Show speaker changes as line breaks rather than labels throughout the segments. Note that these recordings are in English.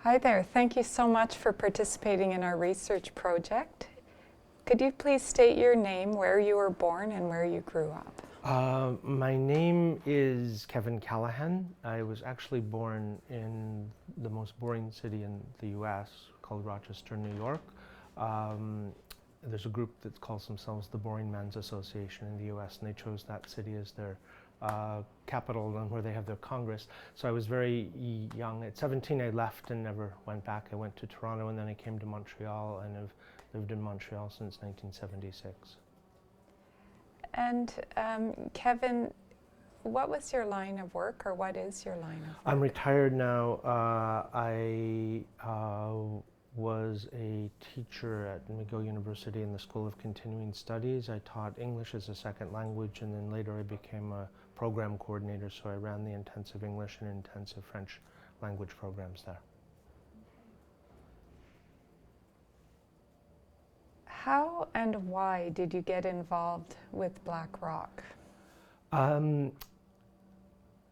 Hi there. Thank you so much for participating in our research project. Could you please state your name, where you were born, and where you grew up?
My name is Kevin Callahan. I was actually born in the most boring city in the U.S. called Rochester, New York. There's a group that calls themselves the Boring Man's Association in the U.S., and they chose that city as their capital and where they have their Congress. So I was very young. At 17, I left and never went back. I went to Toronto, and then I came to Montreal, and have lived in Montreal since 1976.
And Kevin, what was your line of work, or what is your line of work?
I'm retired now. I was a teacher at McGill University in the School of Continuing Studies. I taught English as a second language, and then later I became a program coordinator, so I ran the intensive English and intensive French language programs there.
How and why did you get involved with Black Rock?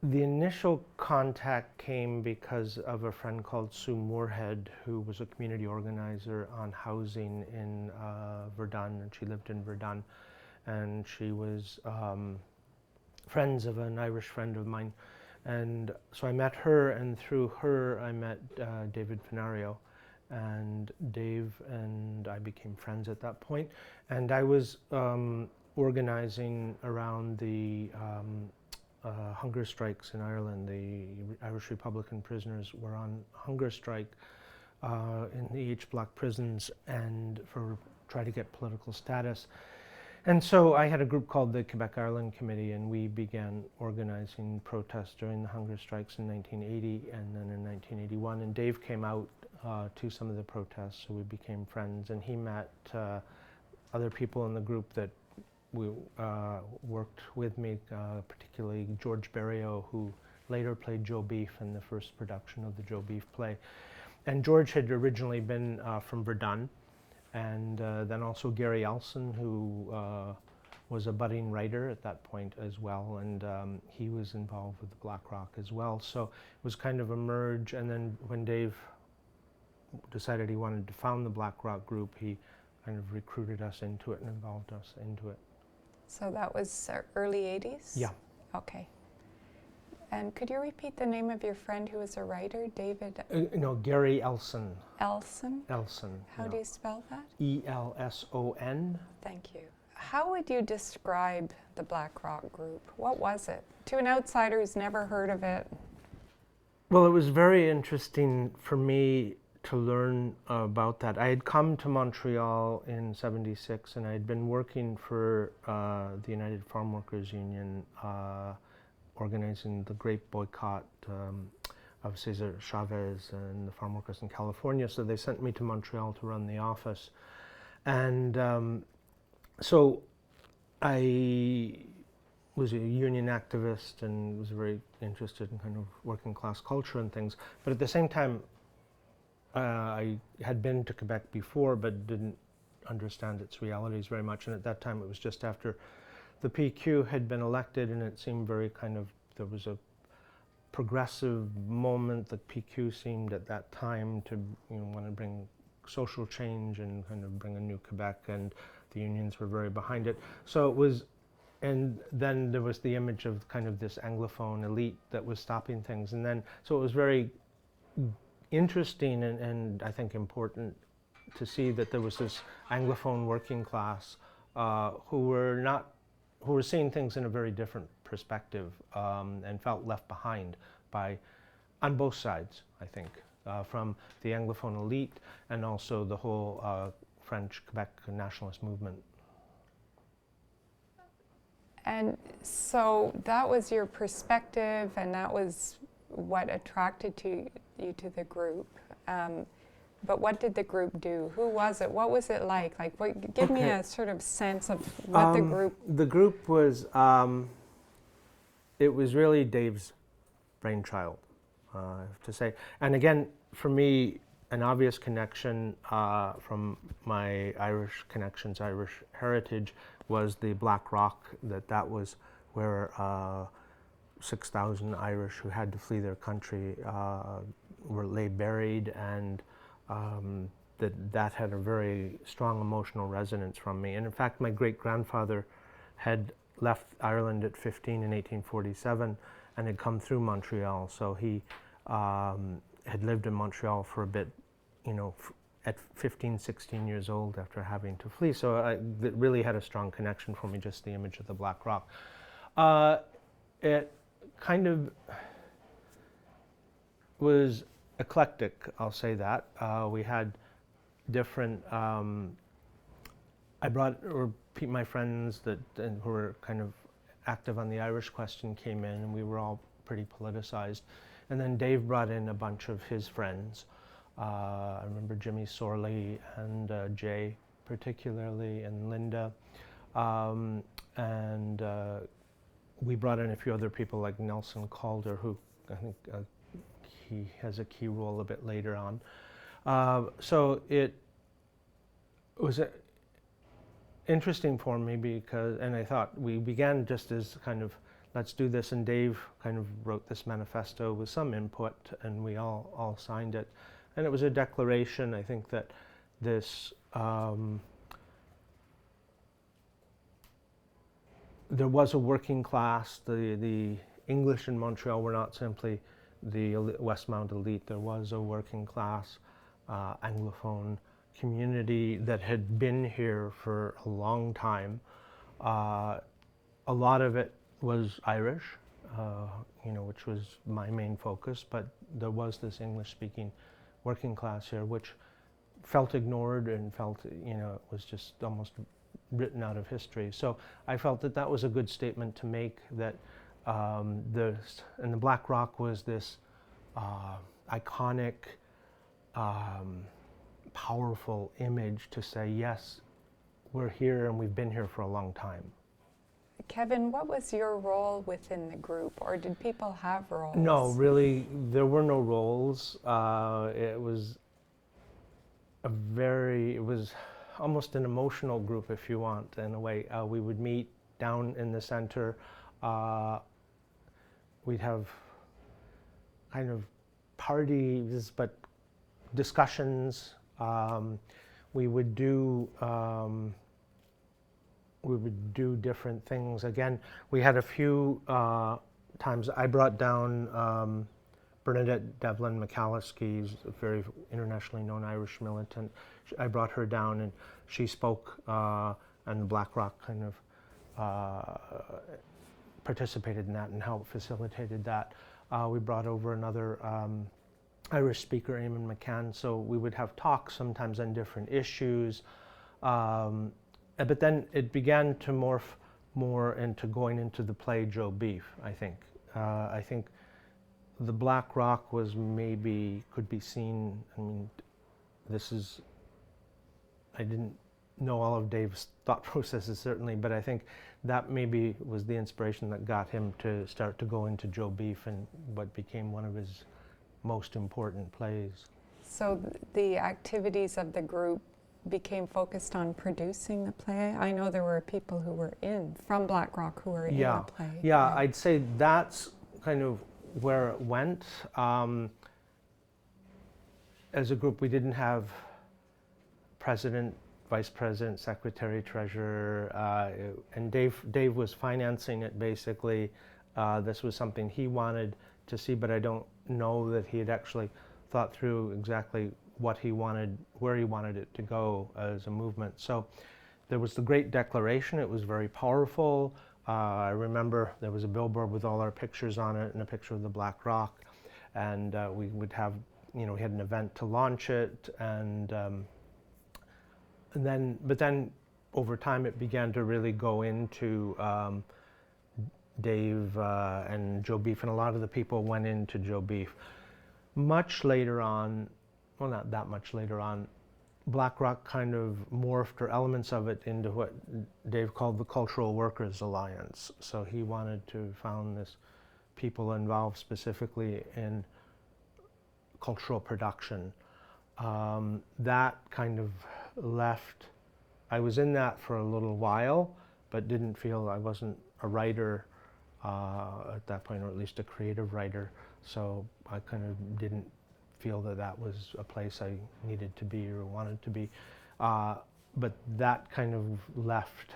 The initial contact came because of a friend called Sue Moorhead, who was a community organizer on housing in Verdun, and she lived in Verdun, and she was friends of an Irish friend of mine. And so I met her, and through her I met David Fennario, and Dave and I became friends at that point. And I was organizing around the hunger strikes in Ireland. The Irish Republican prisoners were on hunger strike in the H block prisons and try to get political status. And so I had a group called the Quebec-Ireland Committee, and we began organizing protests during the hunger strikes in 1980 and then in 1981. And Dave came out to some of the protests, so we became friends. And he met other people in the group that worked with me, particularly George Berrio, who later played Joe Beef in the first production of the Joe Beef play. And George had originally been from Verdun, and then also Gary Elson, who was a budding writer at that point as well, and he was involved with the Black Rock as well. So it was kind of a merge, and then when Dave decided he wanted to found the Black Rock group, he kind of recruited us into it and involved us into it.
So that was early 80s?
Yeah.
Okay. And could you repeat the name of your friend who was a writer, David?
No, Gary Elson.
Elson?
Elson.
How do you spell that?
E-L-S-O-N.
Thank you. How would you describe the Black Rock group? What was it? To an outsider who's never heard of it.
Well, it was very interesting for me to learn about that. I had come to Montreal in '76, and I had been working for the United Farm Workers Union, organizing the grape boycott of Cesar Chavez and the farm workers in California. So they sent me to Montreal to run the office. And so I was a union activist and was very interested in kind of working class culture and things. But at the same time, I had been to Quebec before, but didn't understand its realities very much. And at that time, it was just after the PQ had been elected, and it seemed very kind of, there was a progressive moment. The PQ seemed at that time to want to bring social change and kind of bring a new Quebec, and the unions were very behind it. So it was, and then there was the image of kind of this Anglophone elite that was stopping things. And then, so it was very interesting and I think important to see that there was this Anglophone working class who were seeing things in a very different perspective and felt left behind on both sides, I think, from the Anglophone elite and also the whole French Quebec nationalist movement.
And so that was your perspective, and that was what attracted you to the group. But what did the group do? Who was it? What was it like? Give me a sort of sense of what the group...
The group was, it was really Dave's brainchild, I have to say. And again, for me, an obvious connection from my Irish connections, Irish heritage, was the Black Rock, that was where 6,000 Irish who had to flee their country lay buried, and that had a very strong emotional resonance from me. And in fact, my great-grandfather had left Ireland at 15 in 1847 and had come through Montreal. So he had lived in Montreal for a bit, at 15, 16 years old after having to flee. So it really had a strong connection for me, just the image of the Black Rock. It kind of was eclectic, I'll say that. We had different, I brought, or my friends who were kind of active on the Irish question came in, and we were all pretty politicized. And then Dave brought in a bunch of his friends. I remember Jimmy Sorley and Jay particularly, and Linda. We brought in a few other people like Nelson Calder, who I think he has a key role a bit later on. So it was interesting for me because, and I thought we began just as kind of, let's do this, and Dave kind of wrote this manifesto with some input, and we all signed it. And it was a declaration, I think, that this, there was a working class. The English in Montreal were not simply the Westmount elite. There was a working class Anglophone community that had been here for a long time. A lot of it was Irish, which was my main focus, but there was this English-speaking working class here, which felt ignored and felt, it was just almost written out of history. So I felt that that was a good statement to make, that and the Black Rock was this iconic, powerful image to say, yes, we're here and we've been here for a long time.
Kevin, what was your role within the group, or did people have roles?
No, really, there were no roles. It was almost an emotional group, if you want, in a way. We would meet down in the center. We'd have kind of parties, but discussions. We would do different things. Again, we had a few times. I brought down Bernadette Devlin McCalliskey, a very internationally known Irish militant. I brought her down, and she spoke, and the Black Rock kind of participated in that and helped facilitated that. We brought over another Irish speaker, Eamon McCann, so we would have talks sometimes on different issues. But then it began to morph more into going into the play Joe Beef, I think. I think the Black Rock was could be seen, I didn't know all of Dave's thought processes certainly, but I think that maybe was the inspiration that got him to start to go into Joe Beef and what became one of his most important plays.
So the activities of the group became focused on producing the play. I know there were people who were from Black Rock who were in the play.
Yeah, I'd say that's kind of where it went. As a group, we didn't have president, vice president, secretary, treasurer, and Dave was financing it basically. This was something he wanted to see, but I don't know that he had actually thought through exactly what he wanted, where he wanted it to go as a movement. So there was the Great Declaration. It was very powerful. I remember there was a billboard with all our pictures on it and a picture of the Black Rock, and we would have, we had an event to launch it, but then over time it began to really go into Dave and Joe Beef, and a lot of the people went into Joe Beef. Much later on, well, not that much later on, Black Rock kind of morphed, or elements of it, into what Dave called the Cultural Workers Alliance. So he wanted to found this people involved specifically in cultural production. That kind of left. I was in that for a little while, but didn't feel I wasn't a writer at that point, or at least a creative writer. So I kind of didn't feel that that was a place I needed to be or wanted to be. But that kind of left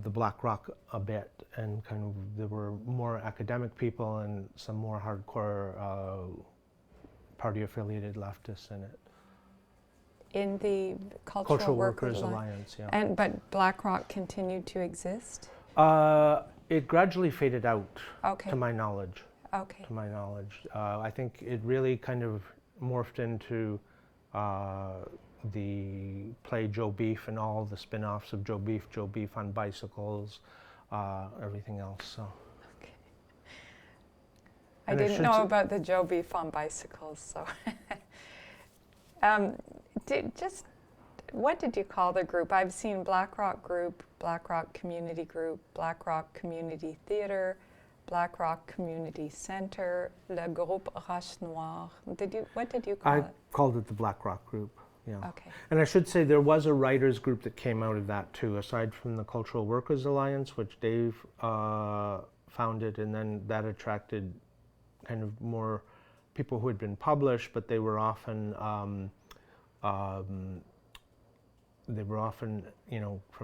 the Black Rock a bit, and kind of there were more academic people and some more hardcore party-affiliated leftists in it.
In the Cultural
Workers Alliance, yeah.
But Black Rock continued to exist?
It gradually faded out,
Okay.
to my knowledge.
Okay.
To my knowledge. I think it really kind of morphed into the play Joe Beef and all the spin-offs of Joe Beef on bicycles, everything else. So.
Okay. I didn't know about the Joe Beef on bicycles, so. What did you call the group? I've seen Black Rock Group, Black Rock Community Group, Black Rock Community Theatre, Black Rock Community Centre, Le Groupe Roche Noire. What did you call it?
I called it the Black Rock Group, yeah.
Okay.
And I should say there was a writers group that came out of that too, aside from the Cultural Workers Alliance, which Dave founded, and then that attracted kind of more people who had been published, but they were often from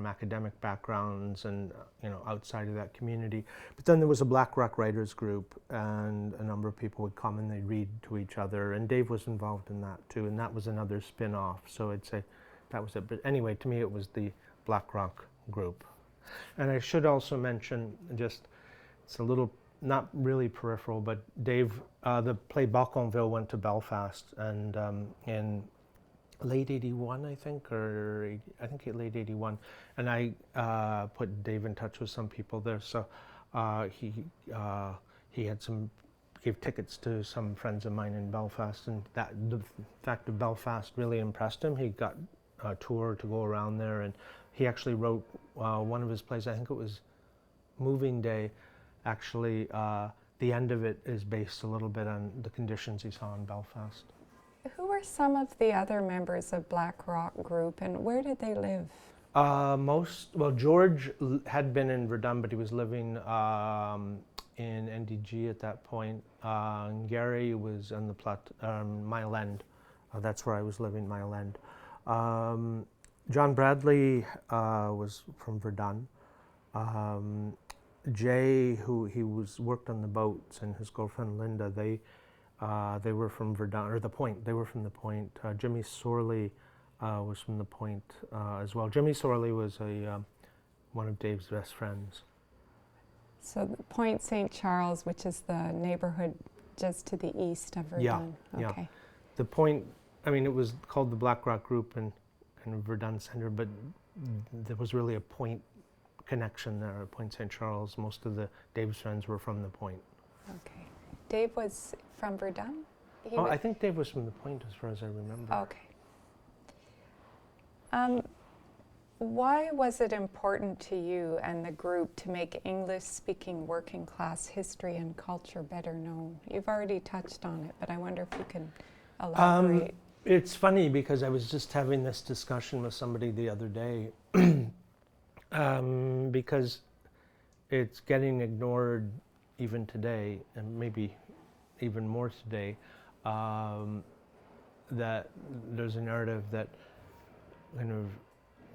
academic backgrounds and, outside of that community. But then there was a Black Rock Writers Group, and a number of people would come and they'd read to each other, and Dave was involved in that too, and that was another spin-off. So I'd say that was it. But anyway, to me it was the Black Rock Group. And I should also mention, it's a little, not really peripheral, but Dave, the play Balconville went to Belfast, and in late 81, I think, late 81. And I put Dave in touch with some people there. So he had gave tickets to some friends of mine in Belfast, and the fact of Belfast really impressed him. He got a tour to go around there, and he actually wrote one of his plays, I think it was Moving Day. Actually, the end of it is based a little bit on the conditions he saw in Belfast.
Who were some of the other members of Black Rock Group, and where did they live?
George had been in Verdun, but he was living in NDG at that point. Gary was on the Mile End. That's where I was living, Mile End. John Bradley was from Verdun. Jay, he worked on the boats, and his girlfriend Linda, they were from Verdun, or the Point. They were from the Point. Jimmy Sorley was from the Point as well. Jimmy Sorley was one of Dave's best friends.
So the Point St. Charles, which is the neighborhood just to the east of Verdun.
Yeah,
okay.
yeah. The Point, it was called the Black Rock Group and kind of Verdun Center, but there was really a Point connection there at Point St. Charles. Most of Dave's friends were from the Point.
Okay. Dave was from Verdun?
I think Dave was from the Point as far as I remember.
Okay. Why was it important to you and the group to make English-speaking working class history and culture better known? You've already touched on it, but I wonder if you could elaborate.
It's funny because I was just having this discussion with somebody the other day because it's getting ignored even today, and maybe even more today, that there's a narrative that kind of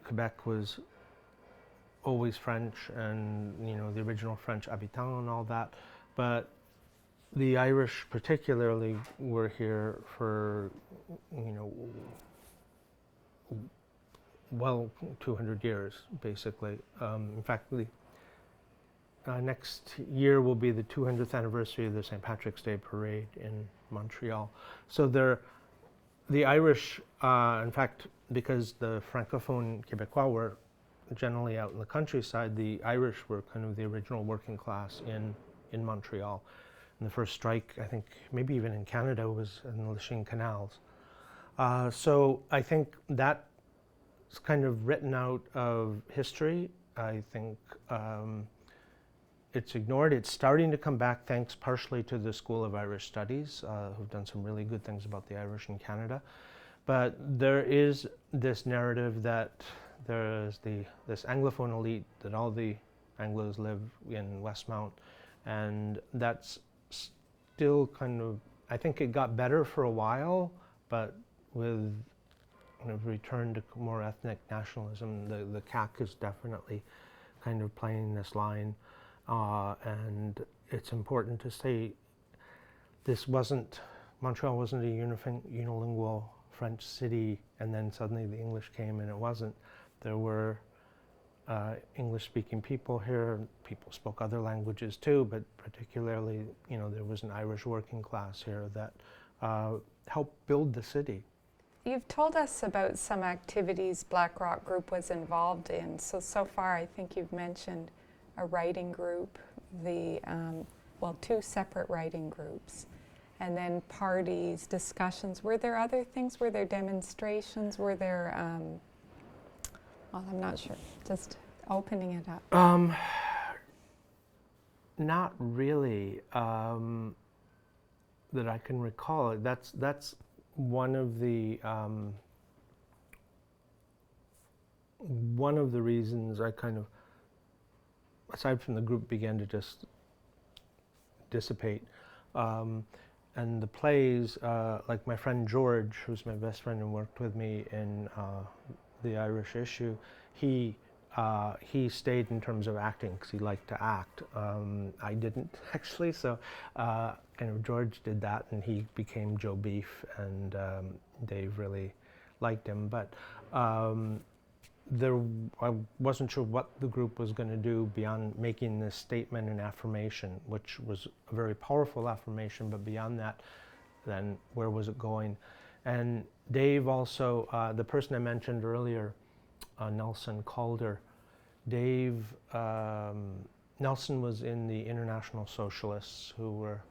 Quebec was always French, and the original French habitants and all that, but the Irish particularly were here for 200 years basically. In fact, next year will be the 200th anniversary of the St. Patrick's Day parade in Montreal. So the Irish, in fact, because the Francophone Québécois were generally out in the countryside, the Irish were kind of the original working class in Montreal. And the first strike, I think, maybe even in Canada, was in the Lachine Canals. So I think that's kind of written out of history. I think it's ignored. It's starting to come back thanks partially to the School of Irish Studies, who've done some really good things about the Irish in Canada. But there is this narrative that there is this Anglophone elite, that all the Anglos live in Westmount, and that's still kind of I think it got better for a while, but with kind of return to more ethnic nationalism, the CAC is definitely kind of playing this line. And it's important to say Montreal wasn't a unilingual French city, and then suddenly the English came and it wasn't. There were English-speaking people here. People spoke other languages too, but particularly, there was an Irish working class here that helped build the city.
You've told us about some activities Black Rock Group was involved in. So far I think you've mentioned a writing group, two separate writing groups, and then parties, discussions. Were there other things? Were there demonstrations? Were there, I'm not sure, just opening it up.
Not really, that I can recall. That's one of the reasons I kind of, aside from the group, began to just dissipate. And the plays, like my friend George, who's my best friend and worked with me in the Irish issue, he stayed in terms of acting because he liked to act. I didn't actually, so George did that, and he became Joe Beef, and Dave really liked him. But I wasn't sure what the group was going to do beyond making this statement and affirmation, which was a very powerful affirmation, but beyond that, then where was it going? And Dave also, the person I mentioned earlier, Nelson Calder, Nelson was in the International Socialists, who were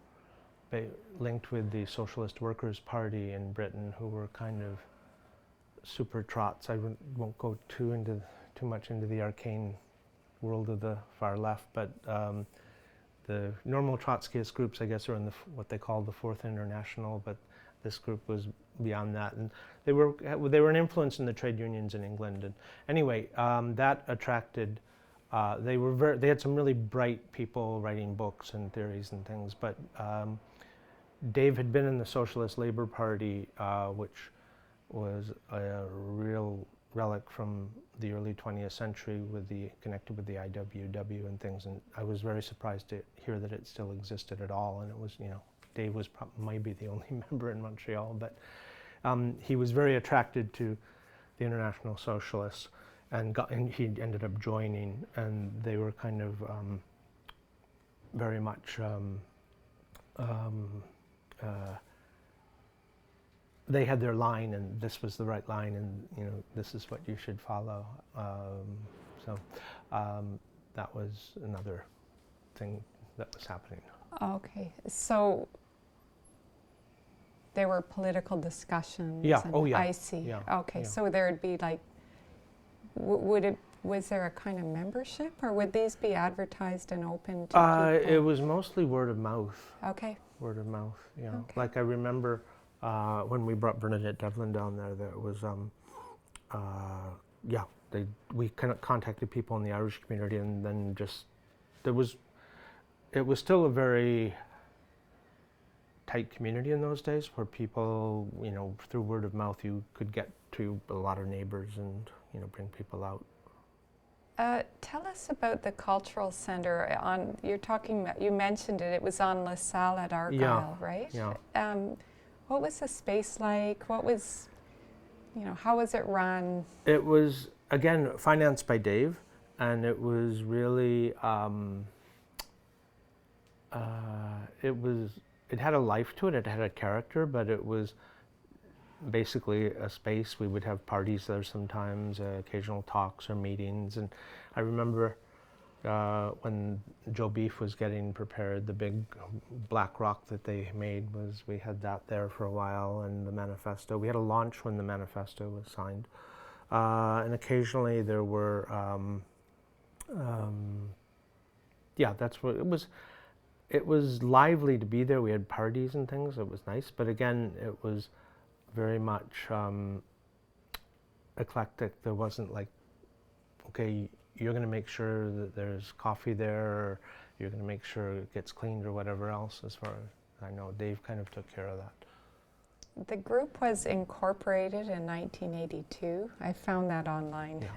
linked with the Socialist Workers' Party in Britain, who were kind of super trots. I won't go too much into the arcane world of the far left, but the normal Trotskyist groups, I guess, are in what they call the Fourth International, but this group was beyond that, and they were an influence in the trade unions in England. And anyway, that attracted. They had some really bright people writing books and theories and things, but Dave had been in the Socialist Labour Party, which was a real relic from the early 20th century, connected with the IWW and things. And I was very surprised to hear that it still existed at all. And it was, Dave was maybe the only member in Montreal, but he was very attracted to the International Socialists, and he ended up joining, and they were kind of very much. They had their line, and this was the right line, and this is what you should follow. That was another thing that was happening.
Okay, so there were political discussions.
Yeah.
And
Oh, yeah.
I see.
Yeah.
Okay,
Yeah.
so there would be like, was there a kind of membership, or would these be advertised and open to people?
It was mostly word of mouth.
Okay.
Word of mouth. Yeah.
Okay.
Like I remember when we brought Bernadette Devlin down there, was we kind of contacted people in the Irish community, and then it was still a very tight community in those days, where people, through word of mouth, you could get to a lot of neighbors and, bring people out.
Tell us about the cultural center. You mentioned it was on LaSalle at Argyle, right?
Yeah.
What was the space like? What was, how was it run?
It was, again, financed by Dave, and it was really, it had a life to it, it had a character, but it was basically a space. We would have parties there sometimes, occasional talks or meetings. And I remember when Joe Beef was getting prepared, the big Black Rock that they made, we had that there for a while, and the manifesto. We had a launch when the manifesto was signed. And occasionally there were, that's what it was. It was lively to be there. We had parties and things. It was nice. But again, it was very much eclectic. There wasn't like, okay, you're going to make sure that there's coffee there, or you're going to make sure it gets cleaned, or whatever else as far as. I know Dave kind of took care of that.
The group was incorporated in 1982. I found that online.
Yeah.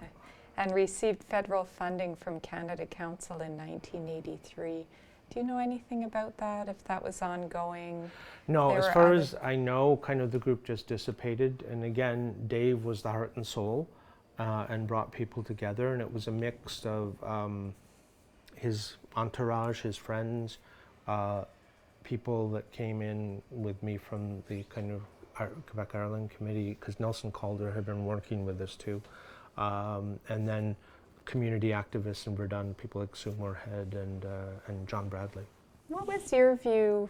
And received federal funding from Canada Council in 1983. Do you know anything about that, if that was ongoing?
No,
There
as
were
far
other-
as I know, kind of the group just dissipated. And again, Dave was the heart and soul and brought people together. And it was a mix of his entourage, his friends, people that came in with me from the kind of Quebec-Ireland Committee, because Nelson Calder had been working with us too. And then community activists in Verdun, people like Sue Moorhead and John Bradley.
What was your view,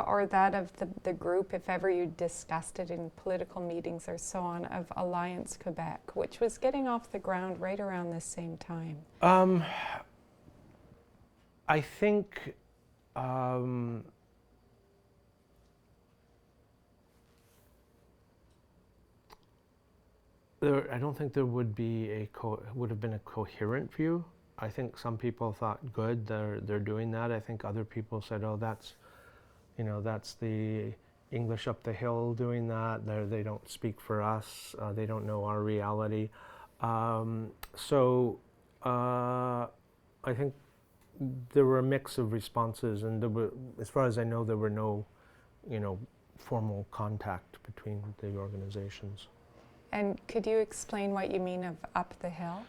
or that of the group, if ever you discussed it in political meetings or so on, of Alliance Quebec, which was getting off the ground right around the same time?
I think I don't think there would be would have been a coherent view. I think some people thought, good, they're doing that. I think other people said, oh, that's the English up the hill doing that. They don't speak for us. They don't know our reality. So I think there were a mix of responses, and as far as I know, there were no, formal contact between the organizations.
And could you explain what you mean of up the hill?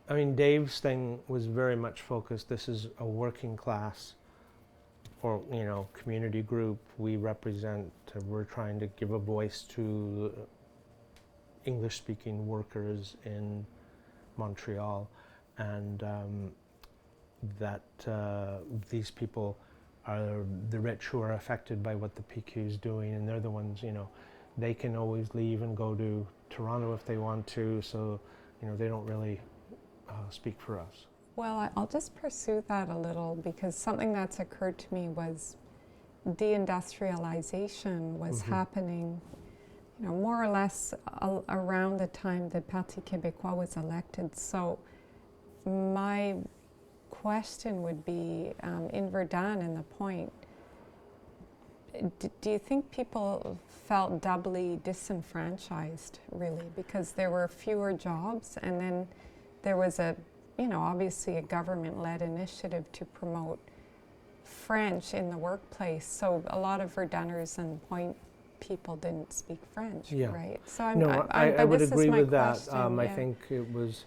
Dave's thing was very much focused. This is a working class, or community group. We represent. We're trying to give a voice to English-speaking workers in Montreal, and that these people are the rich who are affected by what the PQ is doing, and they're the ones, they can always leave and go to Toronto if they want to, so, they don't really speak for us.
Well, I'll just pursue that a little, because something that's occurred to me was deindustrialization was happening, more or less around the time the Parti Québécois was elected. So my question would be, in Verdun and the Point, do you think people felt doubly disenfranchised, really, because there were fewer jobs, and then there was obviously a government-led initiative to promote French in the workplace, so a lot of Verdunners and Point people didn't speak French, right? So
I would agree with that.
Question,
I think it was,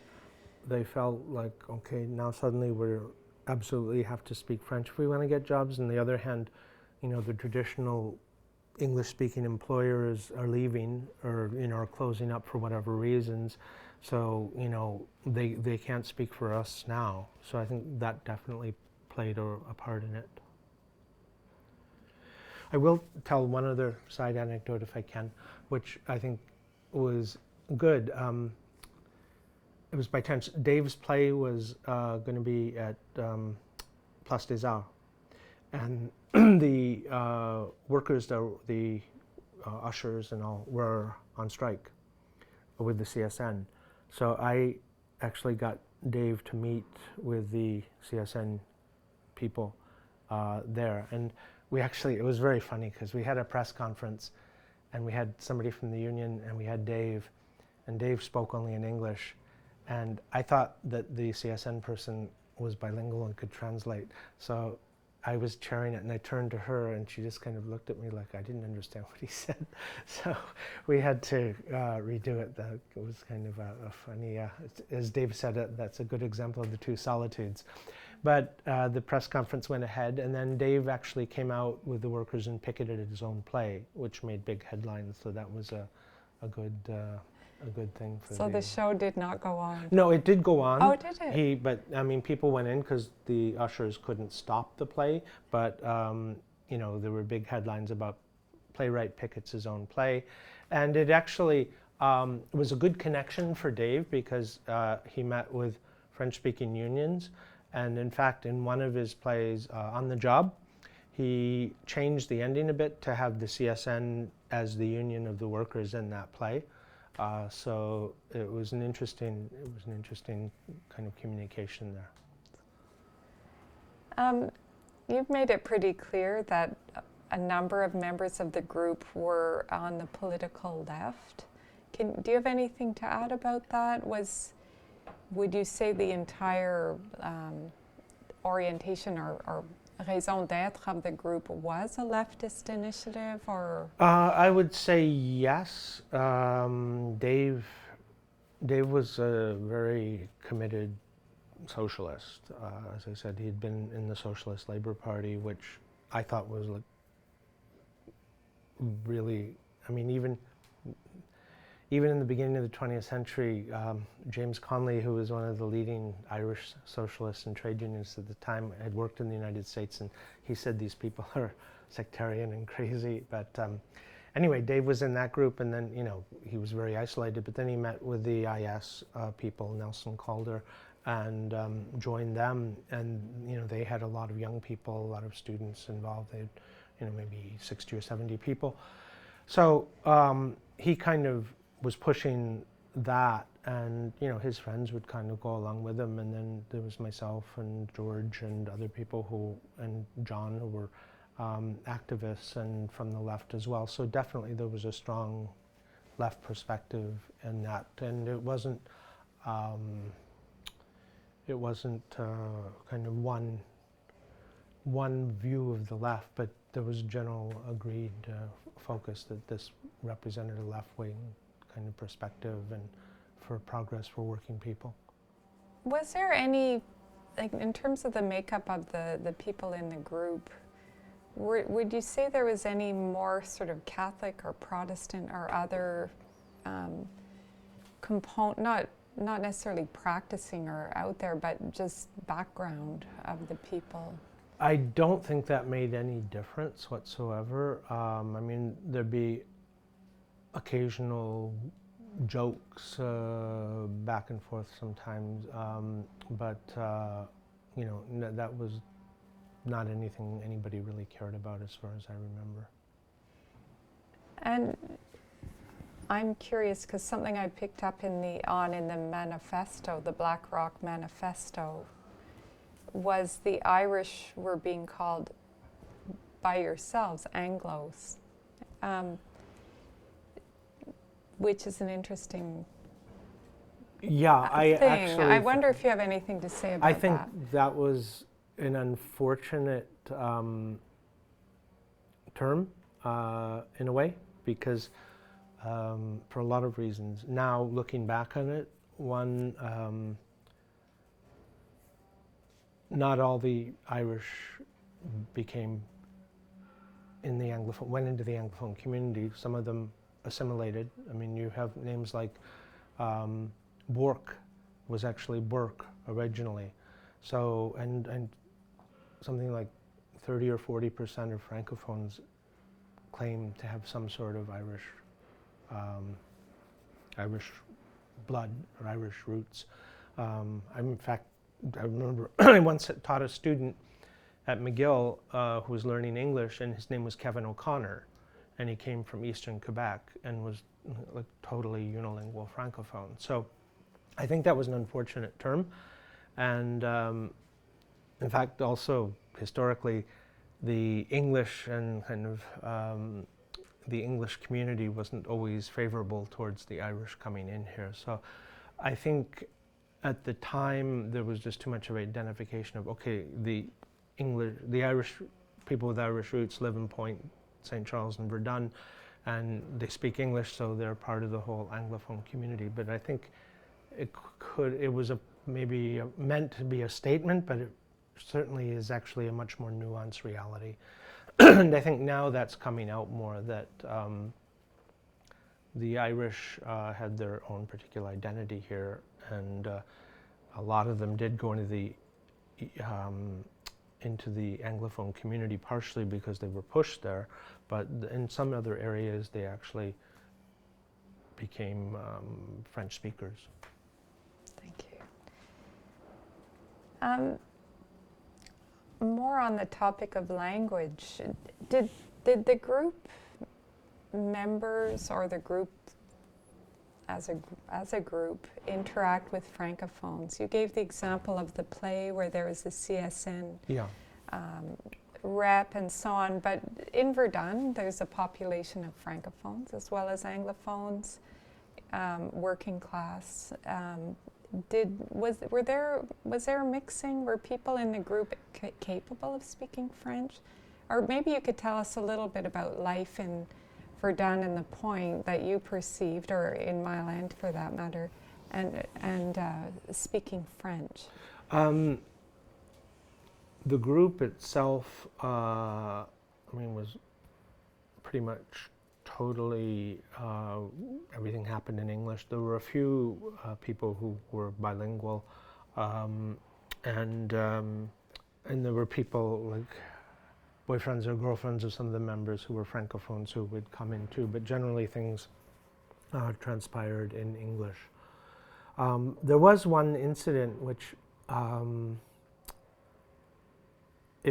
they felt like, okay, now suddenly we're absolutely have to speak French if we want to get jobs. On the other hand, the traditional English-speaking employers are leaving, or are closing up for whatever reasons. So they can't speak for us now. So I think that definitely played a part in it. I will tell one other side anecdote if I can, which I think was good. It was by chance. Dave's play was going to be at Place des Arts, and the workers, the ushers and all, were on strike with the CSN. So I actually got Dave to meet with the CSN people there, and it was very funny, because we had a press conference, and we had somebody from the union, and we had Dave, and Dave spoke only in English, and I thought that the CSN person was bilingual and could translate. So I was chairing it, and I turned to her, and she just kind of looked at me like I didn't understand what he said. So we had to redo it. It was kind of a funny, as Dave said, that's a good example of the two solitudes. But the press conference went ahead, and then Dave actually came out with the workers and picketed his own play, which made big headlines. So that was a good thing for.
So the show did not go on?
No, it did go on.
Oh, did it?
But people went in because the ushers couldn't stop the play. But there were big headlines about playwright pickets his own play, and it actually was a good connection for Dave, because he met with French-speaking unions. And in fact, in one of his plays, On the Job, he changed the ending a bit to have the CSN as the union of the workers in that play. So it was an interesting kind of communication there.
you've made it pretty clear that a number of members of the group were on the political left. Do you have anything to add about that? Would you say the entire orientation or raison d'être of the group was a leftist initiative, or?
I would say yes. Dave was a very committed socialist. As I said, he'd been in the Socialist Labour Party, which I thought was like really, I mean, even in the beginning of the 20th century, James Connolly, who was one of the leading Irish socialists and trade unionists at the time, had worked in the United States, and he said these people are sectarian and crazy. But anyway, Dave was in that group, and then, you know, he was very isolated, but then he met with the IS people, Nelson Calder, and joined them, and, you know, they had a lot of young people, a lot of students involved. They had, you know, maybe 60 or 70 people. So he kind of was pushing that, and, you know, his friends would kind of go along with him, and then there was myself and George and other people and John, who were activists and from the left as well. So definitely there was a strong left perspective in that, and it wasn't kind of one view of the left, but there was general agreed focus that this represented a left-wing kind of perspective and for progress for working people.
Was there any, like, in terms of the makeup of the people in the group, would you say there was any more sort of Catholic or Protestant or other not necessarily practicing or out there, but just background of the people?
I don't think that made any difference whatsoever. I mean, there'd be occasional jokes back and forth sometimes, but you know, that was not anything anybody really cared about as far as I remember.
And I'm curious, because something I picked up in the manifesto, the Black Rock manifesto, was the Irish were being called by yourselves Anglos, which is an interesting thing. I wonder if you have anything to say about that.
I think that was an unfortunate term in a way, because for a lot of reasons. Now, looking back on it, one, not all the Irish became went into the Anglophone community. Some of them assimilated. I mean, you have names like Bourke was actually Burke originally. So, and something like 30 or 40% of Francophones claim to have some sort of Irish blood or Irish roots. In fact, I remember I once taught a student at McGill who was learning English, and his name was Kevin O'Connor, and he came from Eastern Quebec and was like totally unilingual Francophone. So I think that was an unfortunate term, and in fact, also historically, the English and kind of the English community wasn't always favorable towards the Irish coming in here. So I think at the time there was just too much of an identification of, okay, the Irish people with Irish roots live in Point, St. Charles and Verdun, and they speak English, so they're part of the whole Anglophone community. But I think it was maybe meant to be a statement, but it certainly is actually a much more nuanced reality. And I think now that's coming out more, that the Irish had their own particular identity here, and a lot of them did go into the Anglophone community partially because they were pushed there, but in some other areas they actually became French speakers.
Thank you. More on the topic of language, did the group members or the group as a group interact with Francophones? You gave the example of the play where there was a CSN.
Yeah.
rep and so on. But in Verdun, there's a population of francophones as well as anglophones, working class. Was there mixing? Were people in the group capable of speaking French? Or maybe you could tell us a little bit about life in Verdun and the point that you perceived, or in my land for that matter, and speaking French.
The group itself, was pretty much totally, everything happened in English. There were a few people who were bilingual, and there were people like boyfriends or girlfriends of some of the members who were francophones who would come in too, but generally things transpired in English. There was one incident which I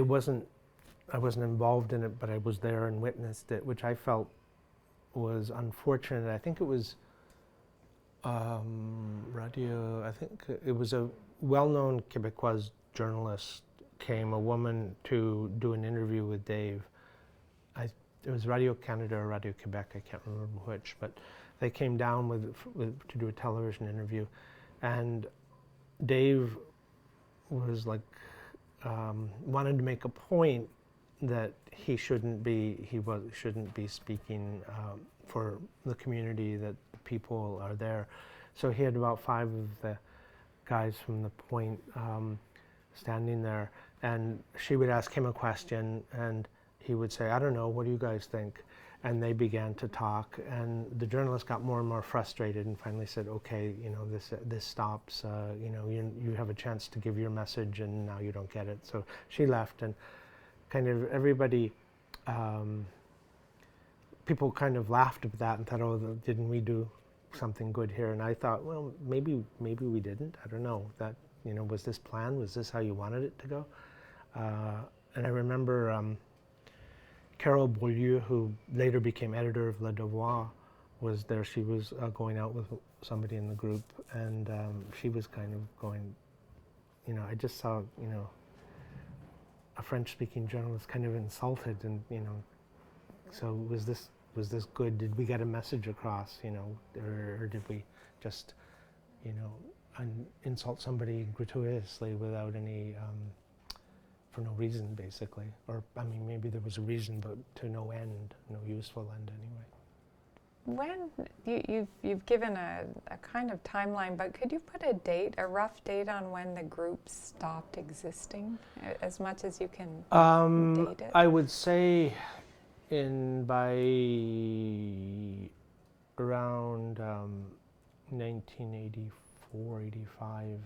wasn't involved in it, but I was there and witnessed it, which I felt was unfortunate. I think it was radio, I think it was a well-known Quebecois journalist came, a woman, to do an interview with Dave. It was Radio Canada or Radio Quebec, I can't remember which, but they came down to do a television interview, and Dave was like, wanted to make a point that he shouldn't be speaking for the community, that the people are there. So he had about 5 of the guys from the point standing there, and she would ask him a question, and he would say, "I don't know, what do you guys think?" And they began to talk, and the journalist got more and more frustrated and finally said, "Okay, this stops. You have a chance to give your message, and now you don't get it." So she left, and kind of everybody, people kind of laughed at that and thought, "Oh, didn't we do something good here?" And I thought, well, maybe we didn't. I don't know. That, was this planned? Was this how you wanted it to go? And I remember Carol Beaulieu, who later became editor of Le Devoir, was there. She was going out with somebody in the group, and she was kind of going, I just saw, a French-speaking journalist kind of insulted, and so was this good? Did we get a message across, or did we just, insult somebody gratuitously without any, for no reason, basically? Or, maybe there was a reason, but to no end, no useful end anyway.
When you've given a kind of timeline, but could you put a rough date on when the group stopped existing, as much as you can date it?
I would say by around 1984, 85.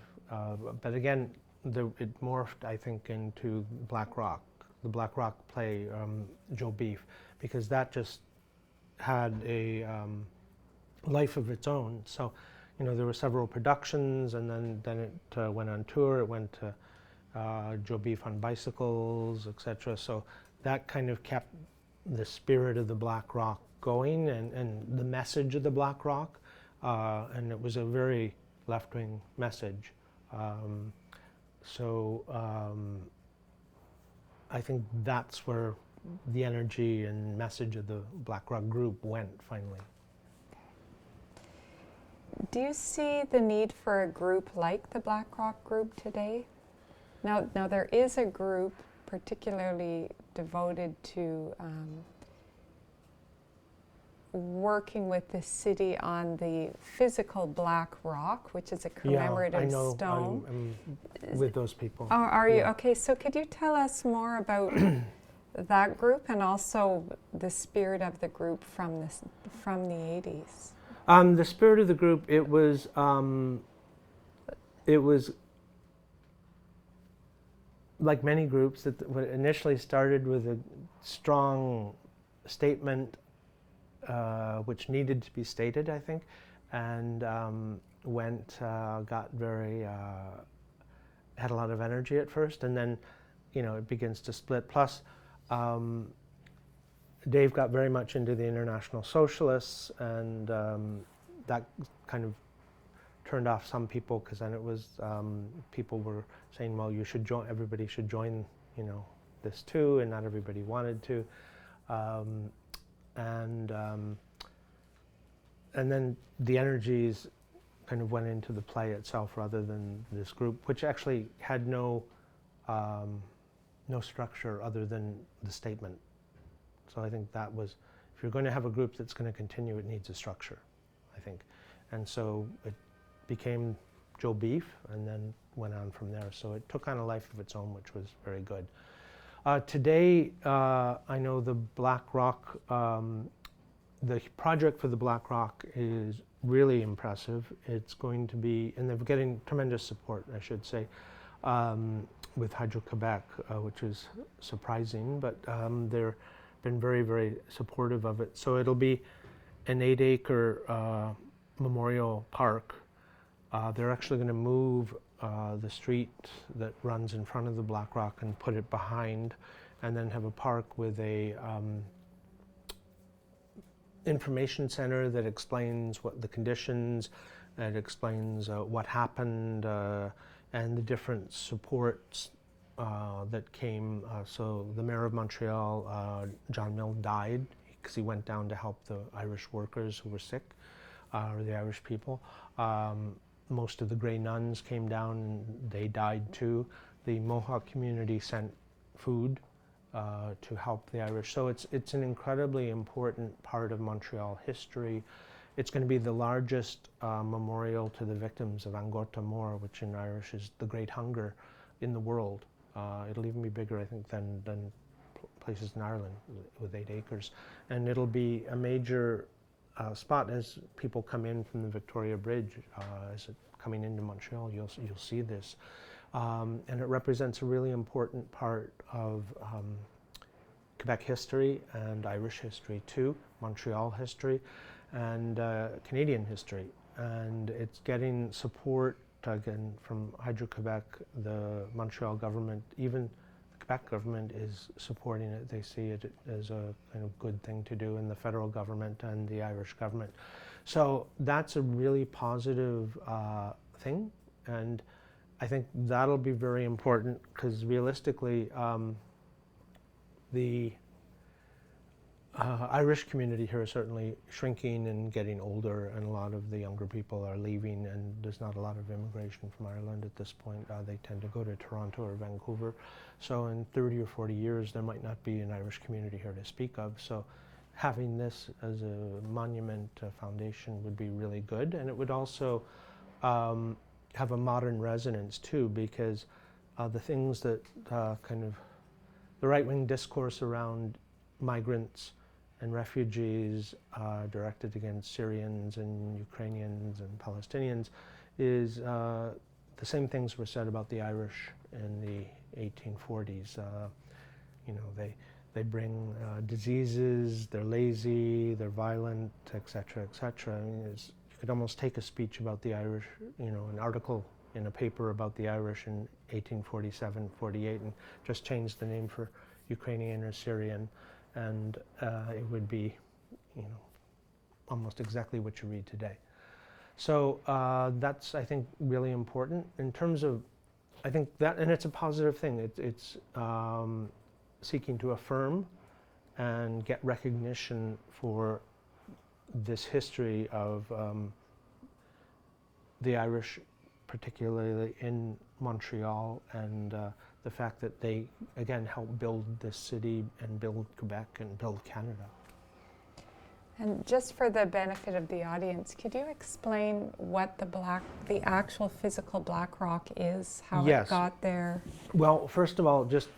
But again, it morphed, I think, into Black Rock, the Black Rock play, Joe Beef, because that just had a life of its own. So, there were several productions, and then it went on tour. It went to Joe Beef on bicycles, etc. So that kind of kept the spirit of the Black Rock going, and the message of the Black Rock, and it was a very left-wing message. So I think that's where the energy and message of the Black Rock group went finally.
Do you see the need for a group like the Black Rock group today? Now there is a group particularly devoted to working with the city on the physical Black Rock, which is a commemorative stone.
I'm with those people.
Oh, are you? Okay, so could you tell us more about that group, and also the spirit of the group from the 80s?
The spirit of the group, it was like many groups that initially started with a strong statement, which needed to be stated, I think, and got very, had a lot of energy at first, and then, it begins to split. Plus, Dave got very much into the International Socialists, and that kind of turned off some people, because then it was, people were saying, well, you should join, everybody should join, this too, and not everybody wanted to. And then the energies kind of went into the play itself rather than this group, which actually had no structure other than the statement. So I think that was, if you're going to have a group that's going to continue, it needs a structure, I think. And so it became Joe Beef and then went on from there. So it took on a life of its own, which was very good. Today, I know the Black Rock, the project for the Black Rock is really impressive. It's going to be, and they're getting tremendous support, I should say, with Hydro-Quebec, which is surprising, but they've been very, very supportive of it. So it'll be an 8-acre memorial park. They're actually going to move the street that runs in front of the Black Rock and put it behind, and then have a park with a information center that explains what the conditions, that explains what happened, and the different supports that came. So the mayor of Montreal, John Mill, died because he went down to help the Irish workers who were sick, or the Irish people. Most of the Grey Nuns came down and they died too. The Mohawk community sent food to help the Irish. So it's an incredibly important part of Montreal history. It's going to be the largest memorial to the victims of Angorta Mór, which in Irish is the Great Hunger, in the world. It'll even be bigger, I think, than places in Ireland with 8 acres. And it'll be a major spot as people come in from the Victoria Bridge, coming into Montreal, you'll see this. And it represents a really important part of Quebec history and Irish history too, Montreal history, and Canadian history. And it's getting support again from Hydro-Quebec, the Montreal government, even the Quebec government is supporting it. They see it as a kind of good thing to do, in the federal government and the Irish government. So that's a really positive thing, and I think that'll be very important because realistically, the Irish community here is certainly shrinking and getting older, and a lot of the younger people are leaving, and there's not a lot of immigration from Ireland at this point. They tend to go to Toronto or Vancouver. So in 30 or 40 years, there might not be an Irish community here to speak of. So having this as a monument foundation would be really good, and it would also have a modern resonance too, because the things that kind of the right-wing discourse around migrants and refugees directed against Syrians and Ukrainians and Palestinians is the same things were said about the Irish in the 1840s. You know, they bring diseases, they're lazy, they're violent, etc., etc. I mean, you could almost take a speech about the Irish, you know, an article in a paper about the Irish in 1847, 48, and just change the name for Ukrainian or Syrian, and it would be, you know, almost exactly what you read today. So that's, I think, really important in terms of, I think that, and it's a positive thing. It's seeking to affirm and get recognition for this history of the Irish, particularly in Montreal, and the fact that they, again, helped build this city and build Quebec and build Canada.
And just for the benefit of the audience, could you explain what the actual physical Black Rock is, how
Yes.
it got there?
Well, first of all, just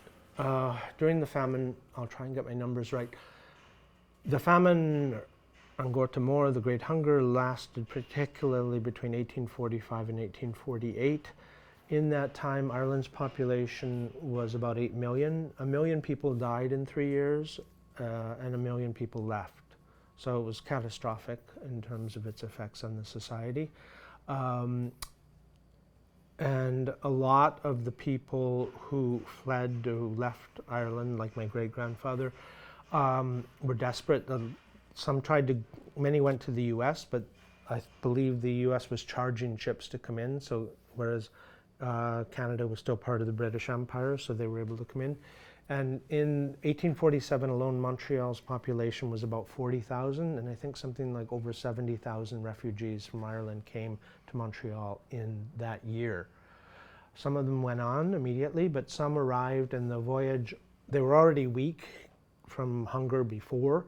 during the famine, I'll try and get my numbers right. The famine, Angorta Mór, the Great Hunger, lasted particularly between 1845 and 1848. In that time, Ireland's population was about 8 million. 1 million people died in 3 years, and 1 million people left. So it was catastrophic in terms of its effects on the society. And a lot of the people who fled, who left Ireland, like my great-grandfather, were desperate. Many went to the US, but I believe the US was charging ships to come in, so whereas Canada was still part of the British Empire, so they were able to come in. And in 1847 alone, Montreal's population was about 40,000, and I think something like over 70,000 refugees from Ireland came to Montreal in that year. Some of them went on immediately, but some arrived, and the voyage, they were already weak from hunger before.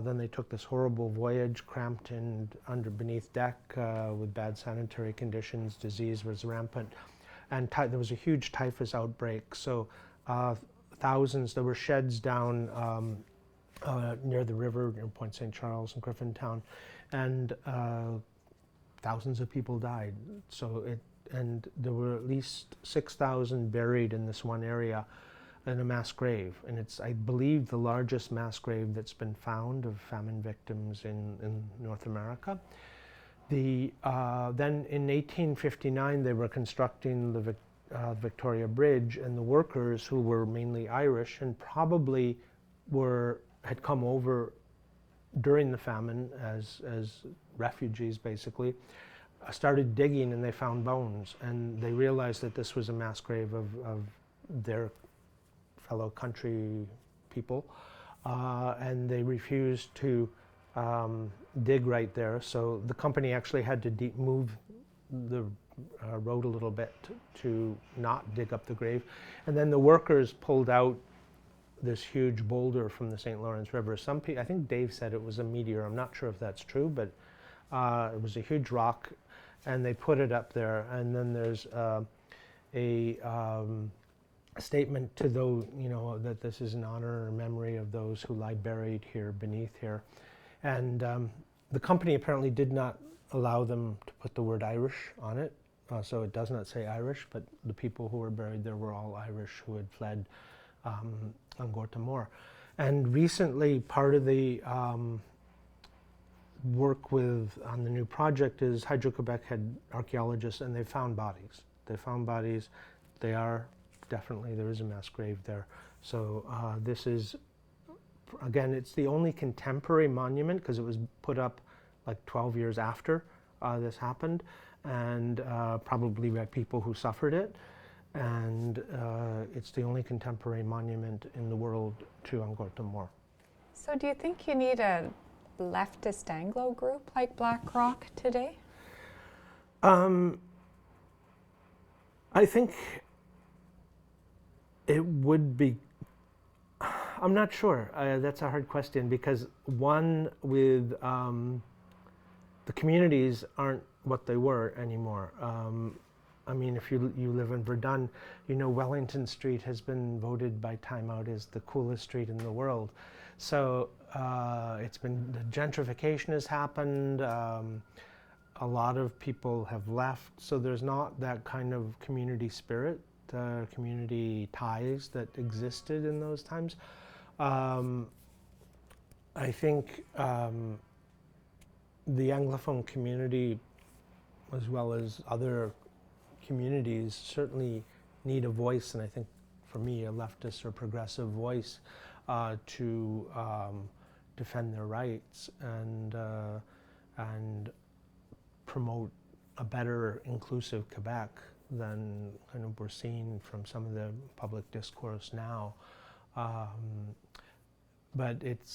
Then they took this horrible voyage, cramped and beneath deck with bad sanitary conditions. Disease was rampant, and there was a huge typhus outbreak. So thousands, there were sheds down near the river, near Point St. Charles and Griffintown, and thousands of people died. And there were at least 6,000 buried in this one area in a mass grave. And it's, I believe, the largest mass grave that's been found of famine victims in North America. Then in 1859, they were constructing the Victoria Bridge, and the workers, who were mainly Irish and probably had come over during the famine as refugees, basically, started digging, and they found bones, and they realized that this was a mass grave of their fellow country people, and they refused to dig right there. So the company actually had to move the road a little bit to not dig up the grave. And then the workers pulled out this huge boulder from the St. Lawrence River. Some people, I think Dave said it was a meteor. I'm not sure if that's true, but it was a huge rock, and they put it up there. And then there's a statement to those, that this is in honor or memory of those who lie buried here beneath here. And the company apparently did not allow them to put the word Irish on it, so it does not say Irish, but the people who were buried there were all Irish who had fled Angor-Tamor. And recently, part of the work on the new project is Hydro-Quebec had archaeologists, and they found bodies. They are definitely, there is a mass grave there. So this is, again, it's the only contemporary monument, because it was put up like 12 years after this happened, and probably by people who suffered it. And it's the only contemporary monument in the world to Angor-Tamor.
So do you think you need a leftist Anglo group like Black Rock today?
I think it would be, I'm not sure. That's a hard question, because one, with the communities aren't what they were anymore. I mean, if you live in Verdun, Wellington Street has been voted by Time Out as the coolest street in the world. So the gentrification has happened. A lot of people have left, so there's not that kind of community spirit, community ties that existed in those times. I think the Anglophone community, as well as other communities, certainly need a voice, and I think, for me, a leftist or progressive voice to defend their rights and promote a better, inclusive Quebec than kind of we're seeing from some of the public discourse now. But it's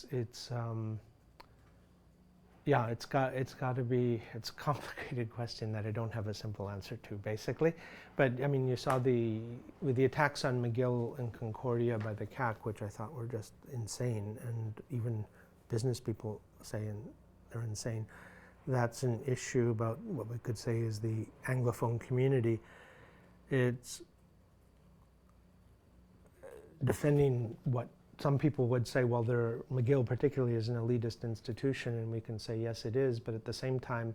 got to be, it's a complicated question that I don't have a simple answer to, basically. But I mean, you saw with the attacks on McGill and Concordia by the CAC, which I thought were just insane, and even business people say they're insane. That's an issue about what we could say is the Anglophone community. It's defending what some people would say, well, McGill particularly is an elitist institution, and we can say, yes, it is, but at the same time,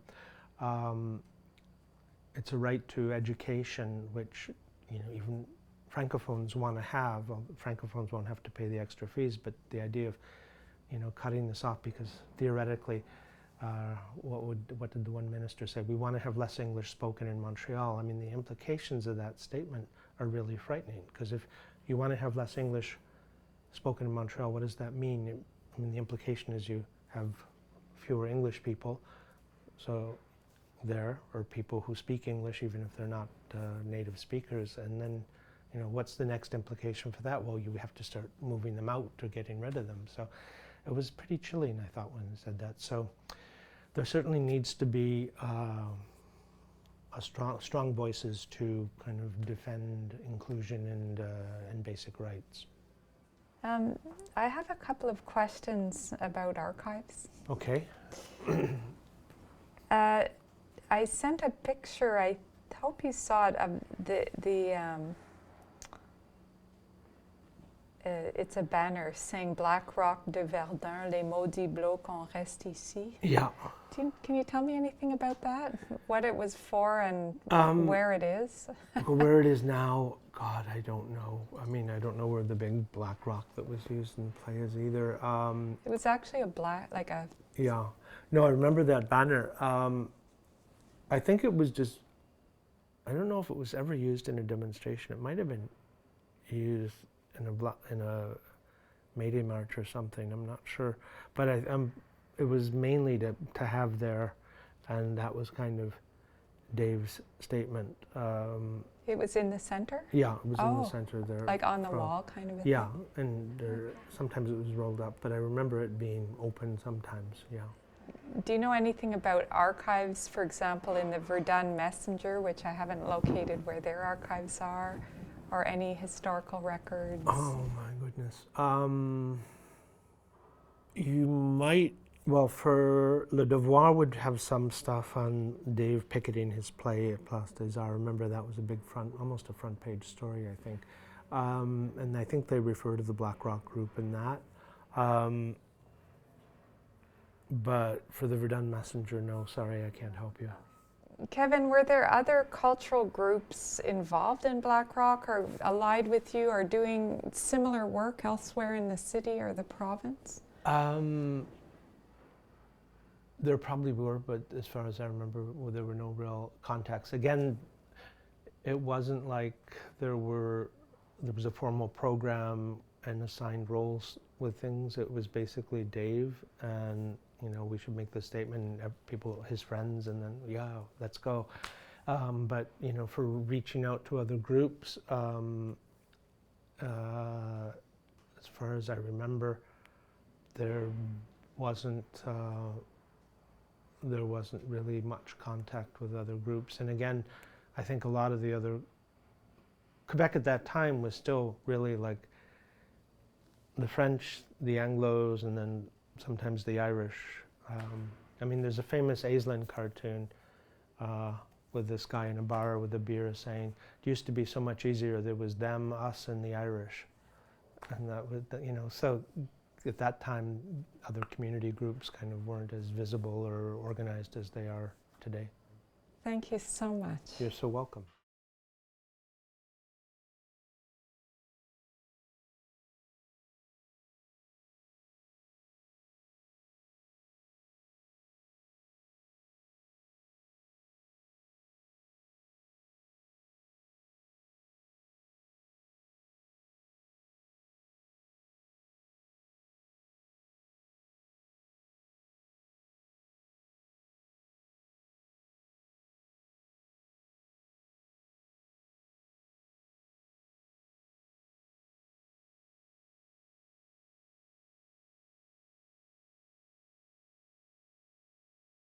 it's a right to education, which even Francophones want to have. Well, Francophones won't have to pay the extra fees, but the idea of cutting this off, because theoretically, what did the one minister say? We want to have less English spoken in Montreal. I mean, the implications of that statement are really frightening, because if you want to have less English spoken in Montreal, what does that mean? I mean, the implication is you have fewer English people, or people who speak English, even if they're not native speakers, and then you know, what's the next implication for that? Well, you have to start moving them out or getting rid of them. So it was pretty chilling, I thought, when he said that. So there certainly needs to be a strong voices to kind of defend inclusion and basic rights.
I have a couple of questions about archives.
Okay.
I sent a picture, I hope you saw it, of it's a banner saying Black Rock de Verdun, les maudits blocs qu'on reste ici.
Yeah.
Can you tell me anything about that? What it was for and where it is?
Where it is now, God, I don't know. I mean, I don't know where the big black rock that was used in the play is either.
It was actually
Yeah. No, I remember that banner. I think it was just, I don't know if it was ever used in a demonstration. It might have been used in a May Day march or something. I'm not sure. But it was mainly to have there, and that was kind of Dave's statement.
It was in the center?
Yeah, it was in the center there.
Like on the wall kind of a
Yeah,
thing?
and sometimes it was rolled up, but I remember it being open sometimes, yeah.
Do you know anything about archives, for example, in the Verdun Messenger, which I haven't located where their archives are, or any historical records?
Oh my goodness. You might, well, for Le Devoir would have some stuff on Dave picketing his play at Place des Arts. I remember that was a big almost a front page story, I think. And I think they refer to the Black Rock group in that. But for the Verdun Messenger, no, sorry, I can't help you.
Kevin, were there other cultural groups involved in Black Rock or allied with you or doing similar work elsewhere in the city or the province?
There probably were, but as far as I remember, there were no real contacts. Again, it wasn't like there was a formal program and assigned roles with things. It was basically Dave and, you know, we should make this statement, and people, his friends, and then, yeah, let's go. But, you know, for reaching out to other groups, as far as I remember, there wasn't really much contact with other groups. And again, I think a lot of the other, Quebec at that time was still really like the French, the Anglos, and then sometimes the Irish. I mean, there's a famous Aislinn cartoon with this guy in a bar with a beer saying, it used to be so much easier. There was them, us, and the Irish. And that was, you know, so at that time, other community groups kind of weren't as visible or organized as they are today.
Thank you so much.
You're so welcome.